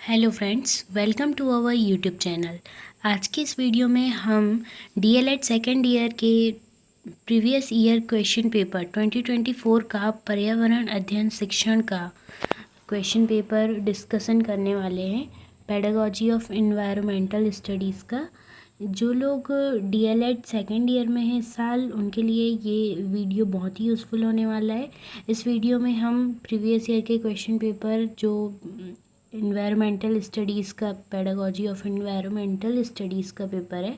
Hello friends, welcome to our YouTube channel. आज के इस वीडियो में हम डीएलएड सेकेंड ईयर के प्रीवियस ईयर क्वेश्चन पेपर 2024 का पर्यावरण अध्ययन शिक्षण का क्वेश्चन पेपर डिस्कशन करने वाले हैं। पेडागोजी ऑफ एनवायरमेंटल स्टडीज़ का जो लोग डीएलएड सेकेंड ईयर में हैं इस साल, उनके लिए ये वीडियो बहुत ही यूज़फुल होने वाला है। इस वीडियो में हम प्रीवियस ईयर के क्वेश्चन पेपर जो इन्वायरमेंटल स्टडीज़ का पेडागोजी ऑफ इन्वायरमेंटल स्टडीज़ का पेपर है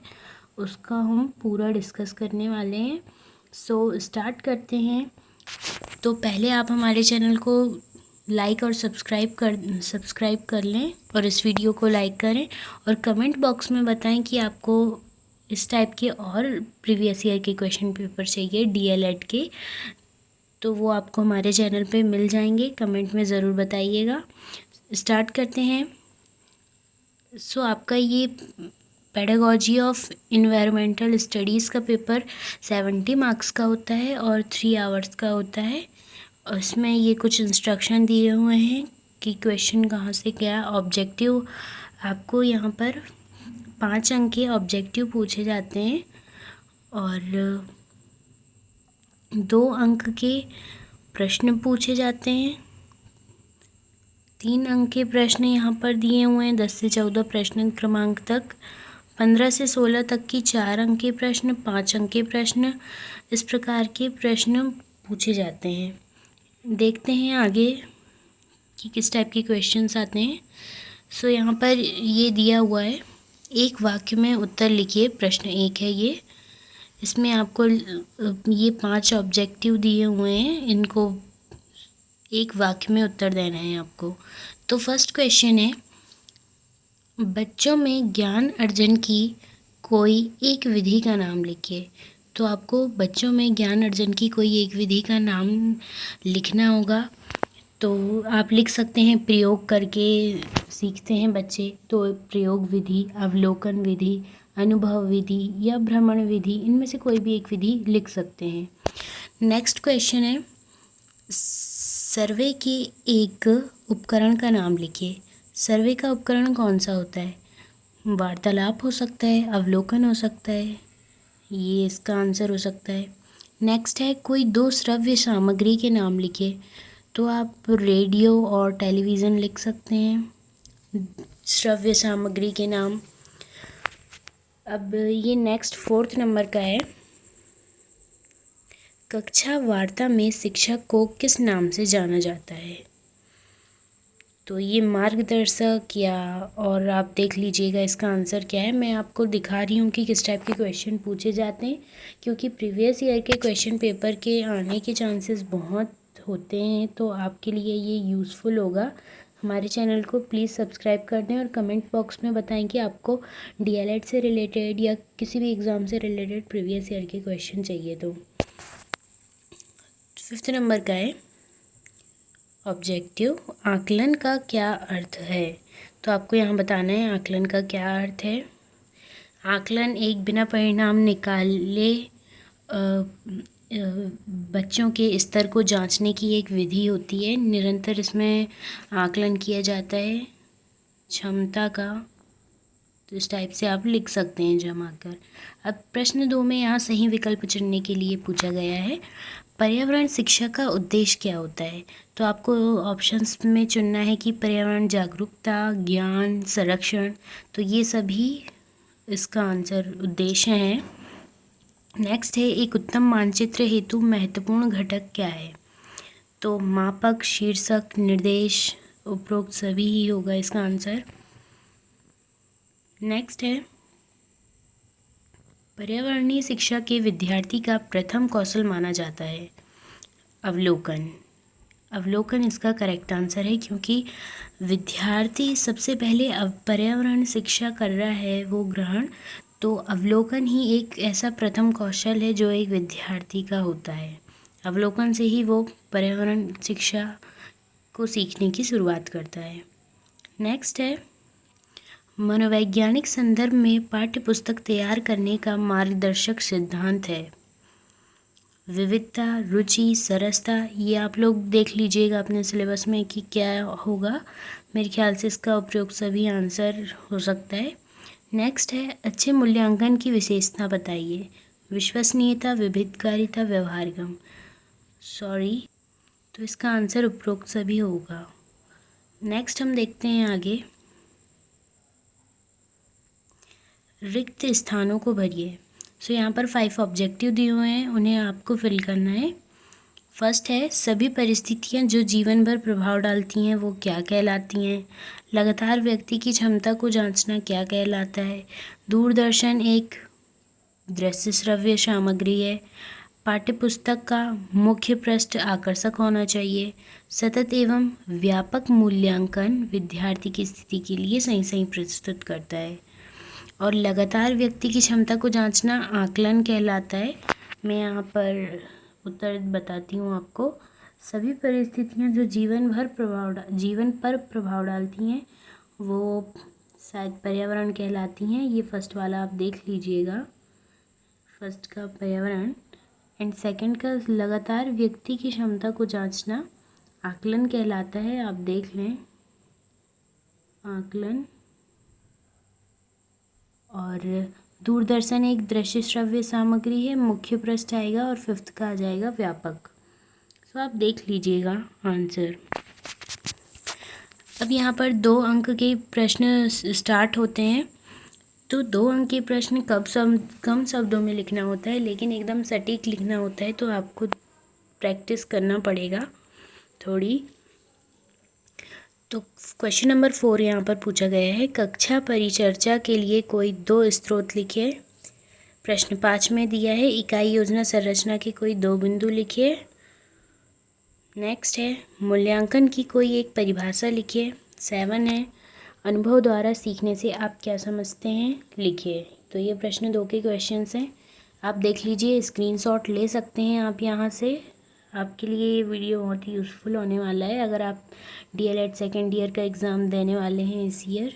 उसका हम पूरा डिस्कस करने वाले हैं। सो स्टार्ट करते हैं। तो पहले आप हमारे चैनल को लाइक और सब्सक्राइब कर लें और इस वीडियो को लाइक करें और कमेंट बॉक्स में बताएं कि आपको इस टाइप के और प्रीवियस ईयर के क्वेश्चन पेपर चाहिए डीएलएड के, तो वो आपको हमारे चैनल पे मिल जाएंगे। कमेंट में ज़रूर बताइएगा। स्टार्ट करते हैं। सो आपका ये पेडागोजी ऑफ इन्वायरमेंटल स्टडीज़ का पेपर 70 मार्क्स का होता है और 3 आवर्स का होता है। उसमें ये कुछ इंस्ट्रक्शन दिए हुए हैं कि क्वेश्चन कहाँ से क्या ऑब्जेक्टिव। आपको यहाँ पर 5 अंक के ऑब्जेक्टिव पूछे जाते हैं और 2 अंक के प्रश्न पूछे जाते हैं। 3 अंक के प्रश्न यहाँ पर दिए हुए हैं 10 से 14 प्रश्न क्रमांक तक। 15 से 16 तक की 4 अंक के प्रश्न, 5 अंक के प्रश्न, इस प्रकार के प्रश्न पूछे जाते हैं। देखते हैं आगे कि किस टाइप के क्वेश्चंस आते हैं। सो यहाँ पर ये दिया हुआ है, एक वाक्य में उत्तर लिखिए। प्रश्न 1 है ये। इसमें आपको ये 5 ऑब्जेक्टिव दिए हुए हैं, इनको एक वाक्य में उत्तर देना है आपको। तो फर्स्ट क्वेश्चन है, बच्चों में ज्ञान अर्जन की कोई एक विधि का नाम लिखिए। तो आपको बच्चों में ज्ञान अर्जन की कोई एक विधि का नाम लिखना होगा। तो आप लिख सकते हैं प्रयोग करके सीखते हैं बच्चे, तो प्रयोग विधि, अवलोकन विधि, अनुभव विधि या भ्रमण विधि, इनमें से कोई भी एक विधि लिख सकते हैं। नेक्स्ट क्वेश्चन है, सर्वे के एक उपकरण का नाम लिखिए। सर्वे का उपकरण कौन सा होता है? वार्तालाप हो सकता है, अवलोकन हो सकता है, ये इसका आंसर हो सकता है। नेक्स्ट है, कोई 2 श्रव्य सामग्री के नाम लिखिए। तो आप रेडियो और टेलीविज़न लिख सकते हैं श्रव्य सामग्री के नाम। अब ये नेक्स्ट 4th नंबर का है, कक्षा वार्ता में शिक्षक को किस नाम से जाना जाता है? तो ये मार्गदर्शक या, और आप देख लीजिएगा इसका आंसर क्या है। मैं आपको दिखा रही हूँ कि किस टाइप के क्वेश्चन पूछे जाते हैं, क्योंकि प्रीवियस ईयर के क्वेश्चन पेपर के आने के चांसेस बहुत होते हैं, तो आपके लिए ये यूज़फुल होगा। हमारे चैनल को प्लीज़ सब्सक्राइब कर दें और कमेंट बॉक्स में बताएं कि आपको डीएलएड से रिलेटेड या किसी भी एग्ज़ाम से रिलेटेड प्रीवियस ईयर के क्वेश्चन चाहिए। तो 5th नंबर का है, ऑब्जेक्टिव, आकलन का क्या अर्थ है? तो आपको यहाँ बताना है आकलन का क्या अर्थ है। आकलन एक बिना परिणाम निकाले बच्चों के स्तर को जांचने की एक विधि होती है। निरंतर इसमें आकलन किया जाता है क्षमता का। तो इस टाइप से आप लिख सकते हैं जमा कर। अब प्रश्न 2 में यहाँ सही विकल्प चुनने के लिए पूछा गया है, पर्यावरण शिक्षा का उद्देश्य क्या होता है? तो आपको ऑप्शंस में चुनना है कि पर्यावरण जागरूकता, ज्ञान, संरक्षण। तो ये सभी इसका आंसर उद्देश्य हैं। नेक्स्ट है, एक उत्तम मानचित्र हेतु महत्वपूर्ण घटक क्या है? तो मापक, शीर्षक, निर्देश, उपरोक्त सभी ही होगा इसका आंसर। नेक्स्ट है, पर्यावरणीय शिक्षा के विद्यार्थी का प्रथम कौशल माना जाता है अवलोकन। अवलोकन इसका करेक्ट आंसर है, क्योंकि विद्यार्थी सबसे पहले पर्यावरण शिक्षा कर रहा है वो ग्रहण, तो अवलोकन ही एक ऐसा प्रथम कौशल है जो एक विद्यार्थी का होता है। अवलोकन से ही वो पर्यावरण शिक्षा को सीखने की शुरुआत करता है। नेक्स्ट है, मनोवैज्ञानिक संदर्भ में पाठ्यपुस्तक तैयार करने का मार्गदर्शक सिद्धांत है। विविधता, रुचि, सरसता, ये आप लोग देख लीजिएगा अपने सिलेबस में कि क्या होगा। मेरे ख्याल से इसका उपयोग सभी आंसर हो सकता है। नेक्स्ट है अच्छे मूल्यांकन की विशेषता बताइए। विश्वसनीयता, विभिन्नकारिता, व्यवहारिकम। सॉरी, तो इसका आंसर उपरोक्त सभी होगा। नेक्स्ट हम देखते हैं आगे, रिक्त स्थानों को भरिए। सो यहाँ पर 5 ऑब्जेक्टिव दिए हुए हैं, उन्हें आपको फिल करना है। फर्स्ट है सभी परिस्थितियाँ जो जीवन भर प्रभाव डालती हैं वो क्या कहलाती हैं। लगातार व्यक्ति की क्षमता को जांचना क्या कहलाता है। दूरदर्शन एक दृश्य श्रव्य सामग्री है। पाठ्यपुस्तक का मुख्य पृष्ठ आकर्षक होना चाहिए। सतत एवं व्यापक मूल्यांकन विद्यार्थी की स्थिति के लिए सही प्रस्तुत करता है। और लगातार व्यक्ति की क्षमता को जांचना आकलन कहलाता है। मैं यहाँ पर उत्तर बताती हूँ आपको। सभी परिस्थितियाँ जो जीवन पर प्रभाव डालती हैं वो शायद पर्यावरण कहलाती हैं। ये फर्स्ट वाला आप देख लीजिएगा, फर्स्ट का पर्यावरण एंड सेकंड का लगातार व्यक्ति की क्षमता को जांचना आकलन कहलाता है। आप देख लें, आकलन। और दूरदर्शन एक दृश्य श्रव्य सामग्री है, मुख्य पृष्ठ आएगा और फिफ्थ का आ जाएगा व्यापक। सो आप देख लीजिएगा आंसर। अब यहाँ पर 2 अंक के प्रश्न स्टार्ट होते हैं। तो 2 अंक के प्रश्न कम शब्दों में लिखना होता है, लेकिन एकदम सटीक लिखना होता है, तो आपको प्रैक्टिस करना पड़ेगा थोड़ी। तो क्वेश्चन नंबर 4 यहाँ पर पूछा गया है, कक्षा परिचर्चा के लिए कोई 2 स्रोत लिखिए। प्रश्न 5 में दिया है इकाई योजना संरचना के कोई 2 बिंदु लिखिए। नेक्स्ट है मूल्यांकन की कोई एक परिभाषा लिखिए। 7 है अनुभव द्वारा सीखने से आप क्या समझते हैं, लिखिए। तो ये प्रश्न 2 के क्वेश्चंस हैं, आप देख लीजिए, स्क्रीनशॉट ले सकते हैं आप यहाँ से। आपके लिए ये वीडियो बहुत ही यूज़फुल होने वाला है अगर आप डीएलएड सेकेंड ईयर का एग्ज़ाम देने वाले हैं इस ईयर।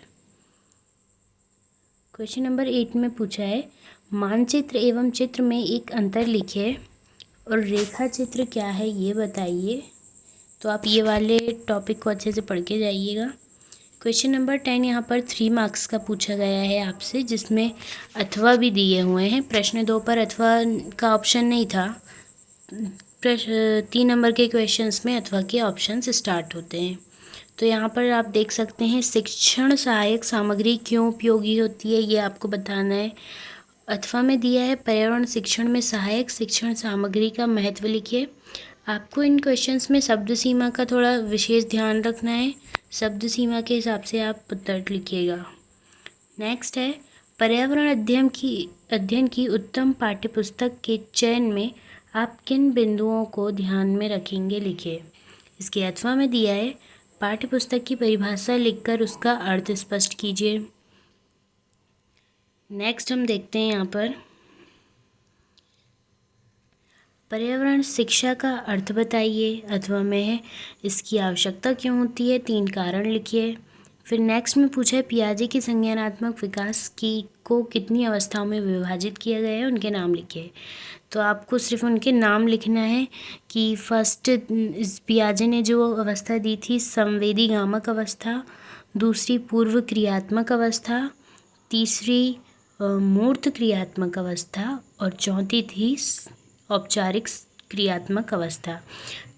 क्वेश्चन नंबर 8 में पूछा है मानचित्र एवं चित्र में एक अंतर लिखिए और रेखा चित्र क्या है ये बताइए। तो आप ये वाले टॉपिक को अच्छे से पढ़ के जाइएगा। क्वेश्चन नंबर 10 यहाँ पर 3 मार्क्स का पूछा गया है आपसे, जिसमें अथवा भी दिए हुए हैं। प्रश्न 2 पर अथवा का ऑप्शन नहीं था। 3 नंबर के क्वेश्चंस में अथवा के ऑप्शंस स्टार्ट होते हैं। तो यहाँ पर आप देख सकते हैं शिक्षण सहायक सामग्री क्यों उपयोगी होती है, ये आपको बताना है। अथवा में दिया है पर्यावरण शिक्षण में सहायक शिक्षण सामग्री का महत्व लिखिए। आपको इन क्वेश्चंस में शब्द सीमा का थोड़ा विशेष ध्यान रखना है, शब्द सीमा के हिसाब से आप उत्तर लिखिएगा। नेक्स्ट है पर्यावरण अध्ययन की उत्तम पाठ्यपुस्तक के चयन में आप किन बिंदुओं को ध्यान में रखेंगे, लिखिए। इसके अथवा में दिया है पाठ्यपुस्तक की परिभाषा लिखकर उसका अर्थ स्पष्ट कीजिए। नेक्स्ट हम देखते हैं यहाँ पर पर्यावरण शिक्षा का अर्थ बताइए। अथवा में है इसकी आवश्यकता क्यों होती है, 3 कारण लिखिए। फिर नेक्स्ट में पूछा है पियाजे की संज्ञानात्मक विकास को कितनी अवस्थाओं में विभाजित किया गया है, उनके नाम लिखिए। तो आपको सिर्फ उनके नाम लिखना है कि फर्स्ट पियाजे ने जो अवस्था दी थी संवेदीगामक अवस्था, दूसरी पूर्व क्रियात्मक अवस्था, तीसरी मूर्त क्रियात्मक अवस्था और चौथी थी औपचारिक क्रियात्मक अवस्था।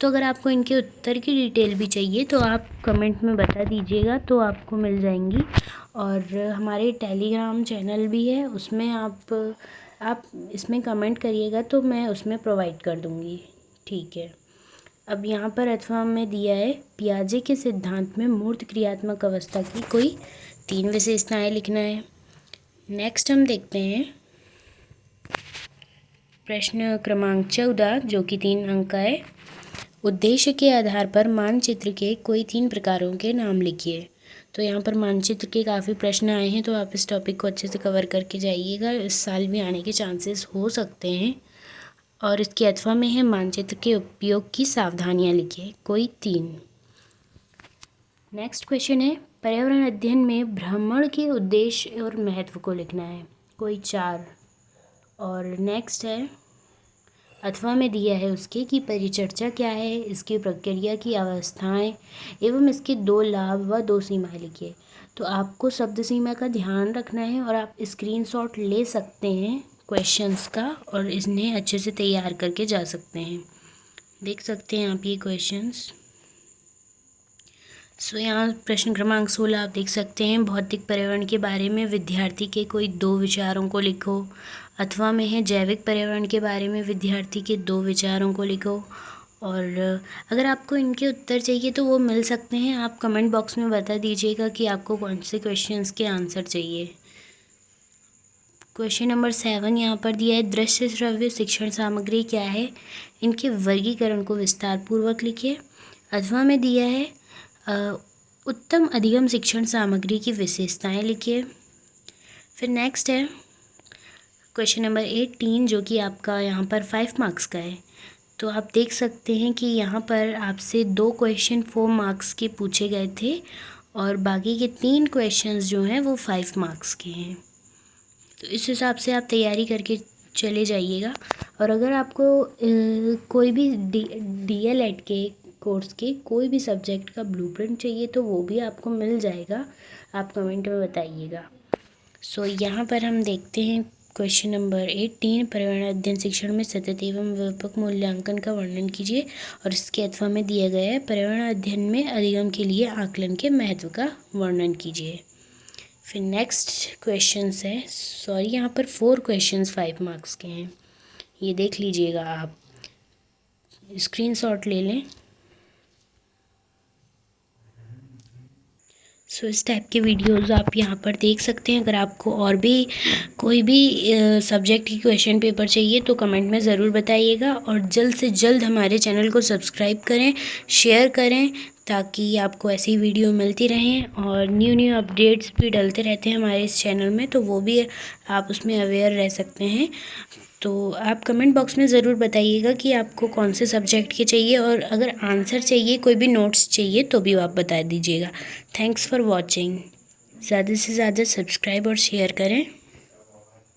तो अगर आपको इनके उत्तर की डिटेल भी चाहिए तो आप कमेंट में बता दीजिएगा, तो आपको मिल जाएंगी। और हमारे टेलीग्राम चैनल भी है, उसमें आप इसमें कमेंट करिएगा तो मैं उसमें प्रोवाइड कर दूँगी, ठीक है। अब यहाँ पर अथवा में दिया है पियाजे के सिद्धांत में मूर्त क्रियात्मक अवस्था की कोई 3 विशेषताएं लिखना है। नेक्स्ट हम देखते हैं प्रश्न क्रमांक 14 जो कि 3 अंक का है। उद्देश्य के आधार पर मानचित्र के कोई 3 प्रकारों के नाम लिखिए। तो यहाँ पर मानचित्र के काफ़ी प्रश्न आए हैं, तो आप इस टॉपिक को अच्छे से कवर करके जाइएगा, इस साल भी आने के चांसेस हो सकते हैं। और इसके अथवा में है मानचित्र के उपयोग की सावधानियाँ लिखिए, कोई 3। नेक्स्ट क्वेश्चन है पर्यावरण अध्ययन में भ्रमण के उद्देश्य और महत्व को लिखना है, कोई 4। और नेक्स्ट है अथवा में दिया है उसके कि परिचर्चा क्या है, इसकी प्रक्रिया की अवस्थाएं एवं इसके 2 लाभ व 2 सीमाएं लिखिए। तो आपको शब्द सीमा का ध्यान रखना है और आप स्क्रीनशॉट ले सकते हैं क्वेश्चंस का और इन्हें अच्छे से तैयार करके जा सकते हैं। देख सकते हैं आप ये क्वेश्चंस। यहाँ प्रश्न क्रमांक 16 आप देख सकते हैं, भौतिक पर्यावरण के बारे में विद्यार्थी के कोई 2 विचारों को लिखो। अथवा में है जैविक पर्यावरण के बारे में विद्यार्थी के 2 विचारों को लिखो। और अगर आपको इनके उत्तर चाहिए तो वो मिल सकते हैं, आप कमेंट बॉक्स में बता दीजिएगा कि आपको कौन से क्वेश्चंस के आंसर चाहिए। क्वेश्चन नंबर 7 यहाँ पर दिया है, दृश्य श्रव्य शिक्षण सामग्री क्या है, इनके वर्गीकरण को विस्तार पूर्वक लिखिए। अथवा में दिया है उत्तम अधिगम शिक्षण सामग्री की विशेषताएं लिखिए। फिर नेक्स्ट है क्वेश्चन नंबर 18 जो कि आपका यहाँ पर 5 मार्क्स का है। तो आप देख सकते हैं कि यहाँ पर आपसे 2 क्वेश्चन 4 मार्क्स के पूछे गए थे और बाकी के 3 क्वेश्चंस जो हैं वो 5 मार्क्स के हैं। तो इस हिसाब से आप तैयारी करके चले जाइएगा। और अगर आपको कोई भी DLED के कोर्स के कोई भी सब्जेक्ट का ब्लूप्रिंट चाहिए तो वो भी आपको मिल जाएगा, आप कमेंट में बताइएगा। यहाँ पर हम देखते हैं क्वेश्चन नंबर 18, पर्यावरण अध्ययन शिक्षण में सतत एवं व्यापक मूल्यांकन का वर्णन कीजिए। और इसके अथवा में दिया गया है, पर्यावरण अध्ययन में अधिगम के लिए आकलन के महत्व का वर्णन कीजिए। फिर नेक्स्ट क्वेश्चंस है, यहाँ पर 4 क्वेश्चंस 5 मार्क्स के हैं, ये देख लीजिएगा, आप स्क्रीनशॉट ले लें। इस टाइप के वीडियोस आप यहाँ पर देख सकते हैं। अगर आपको और भी कोई भी सब्जेक्ट की क्वेश्चन पेपर चाहिए तो कमेंट में ज़रूर बताइएगा और जल्द से जल्द हमारे चैनल को सब्सक्राइब करें, शेयर करें ताकि आपको ऐसी वीडियो मिलती रहें। और न्यू अपडेट्स भी डलते रहते हैं हमारे इस चैनल में, तो वो भी आप उसमें अवेयर रह सकते हैं। तो आप कमेंट बॉक्स में ज़रूर बताइएगा कि आपको कौन से सब्जेक्ट के चाहिए, और अगर आंसर चाहिए, कोई भी नोट्स चाहिए तो भी आप बता दीजिएगा। Thanks for watching. ज़्यादा से ज़्यादा सब्सक्राइब और शेयर करें।